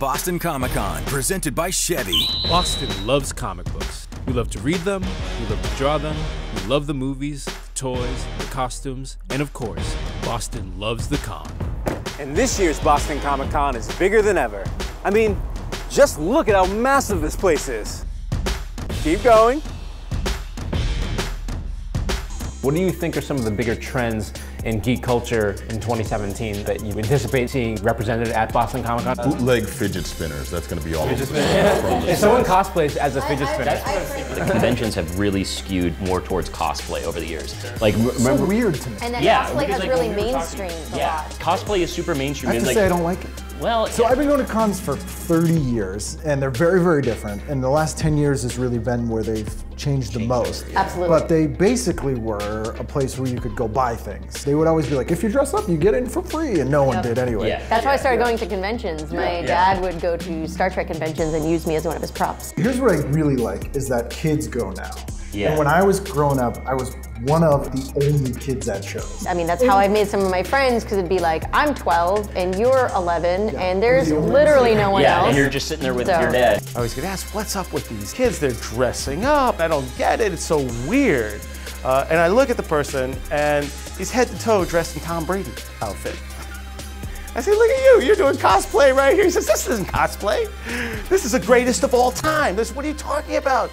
Boston Comic-Con, presented by Chevy. Boston loves comic books. We love to read them, we love to draw them, we love the movies, the toys, the costumes, and of course, Boston loves the con. And this year's Boston Comic-Con is bigger than ever. I mean, just look at how massive this place is. Keep going. What do you think are some of the bigger trends in geek culture in 2017 that you anticipate seeing represented at Boston Comic-Con? Bootleg fidget spinners, that's going to be all over. If someone cosplays as a fidget spinner. The conventions have really skewed more towards cosplay over the years. Like, It's so weird to me. And then cosplay has really mainstreamed a lot. Cosplay is super mainstream. I have to say I don't like it. Well, so I've been going to cons for 30 years, and they're very, very different. And the last 10 years has really been where they've changed the most. Absolutely. But they basically were a place where you could go buy things. They would always be like, if you dress up, you get in for free, and no one did anyway. Yeah. That's why I started going to conventions. My dad would go to Star Trek conventions and use me as one of his props. Here's what I really like, is that kids go now. Yeah. And when I was growing up, I was one of the only kids at shows. I mean, that's how I made some of my friends, because it'd be like, I'm 12 and you're 11 and there's literally no one else. And you're just sitting there with your dad. I always get asked, what's up with these kids? They're dressing up. I don't get it. It's so weird. And I look at the person and he's head to toe dressed in Tom Brady outfit. I say, look at you. You're doing cosplay right here. He says, this isn't cosplay. This is the greatest of all time. What are you talking about?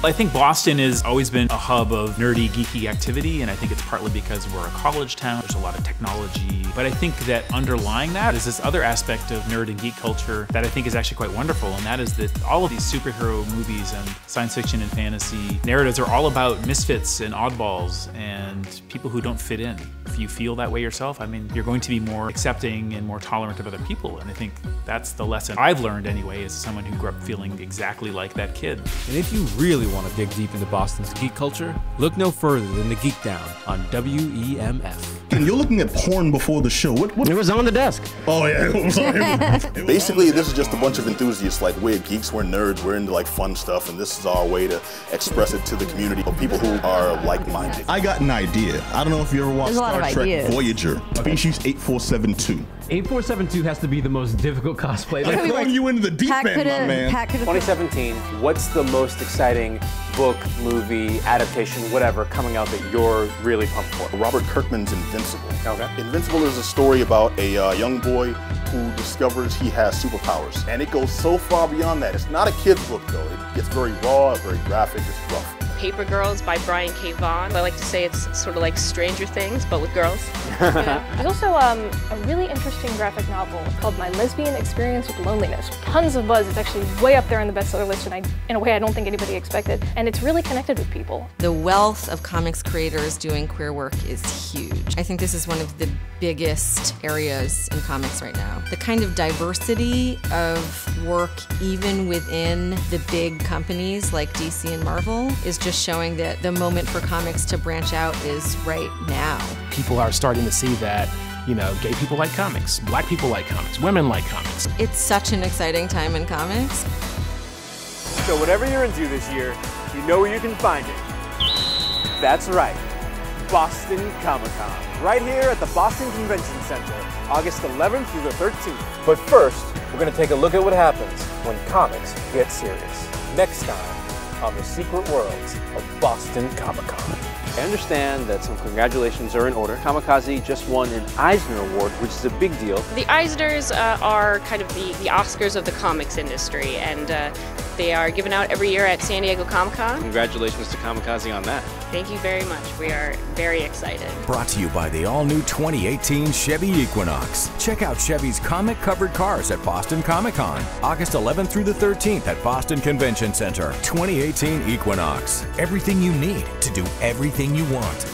I think Boston has always been a hub of nerdy, geeky activity, and I think it's partly because we're a college town. There's a lot of technology, but I think that underlying that is this other aspect of nerd and geek culture that I think is actually quite wonderful, and that is that all of these superhero movies and science fiction and fantasy narratives are all about misfits and oddballs and people who don't fit in. If you feel that way yourself, I mean, you're going to be more accepting and more tolerant of other people, and I think that's the lesson I've learned anyway as someone who grew up feeling exactly like that kid. And if you really want to dig deep into Boston's geek culture, look no further than the Geek Down on WEMF. And you're looking at porn before the show. What? It was on the desk. Oh, yeah. Basically, this is just a bunch of enthusiasts. Like, we're geeks, we're nerds, we're into like fun stuff, and this is our way to express it to the community of people who are like-minded. I got an idea. I don't know if you ever watched Star Trek Voyager. Species 8472. 8472 has to be the most difficult cosplay. I'm throwing you into the deep end, my man. 2017, what's the most exciting book, movie, adaptation, whatever, coming out that you're really pumped for? Robert Kirkman's Invincible. Okay. Invincible is a story about a young boy who discovers he has superpowers. And it goes so far beyond that. It's not a kid's book, though. It gets very raw, very graphic, it's rough. Paper Girls by Brian K. Vaughan. I like to say it's sort of like Stranger Things, but with girls. There's also a really interesting graphic novel called My Lesbian Experience with Loneliness. Tons of buzz. It's actually way up there on the bestseller list, and in a way I don't think anybody expected. And it's really connected with people. The wealth of comics creators doing queer work is huge. I think this is one of the biggest areas in comics right now. The kind of diversity of work, even within the big companies like DC and Marvel, is just showing that the moment for comics to branch out is right now. People are starting to see that, you know, gay people like comics, black people like comics, women like comics. It's such an exciting time in comics. So whatever you're into this year, you know where you can find it. That's right, Boston Comic-Con, right here at the Boston Convention Center, August 11th through the 13th. But first, we're going to take a look at what happens when comics get serious. Next time on the secret worlds of Boston Comic-Con. I understand that some congratulations are in order. Kamikaze just won an Eisner Award, which is a big deal. The Eisners are kind of the Oscars of the comics industry, and they are given out every year at San Diego Comic-Con. Congratulations to Kamikaze on that. Thank you very much. We are very excited. Brought to you by the all-new 2018 Chevy Equinox. Check out Chevy's comic-covered cars at Boston Comic-Con, August 11th through the 13th at Boston Convention Center. 2018 Equinox. Everything you need to do everything you want.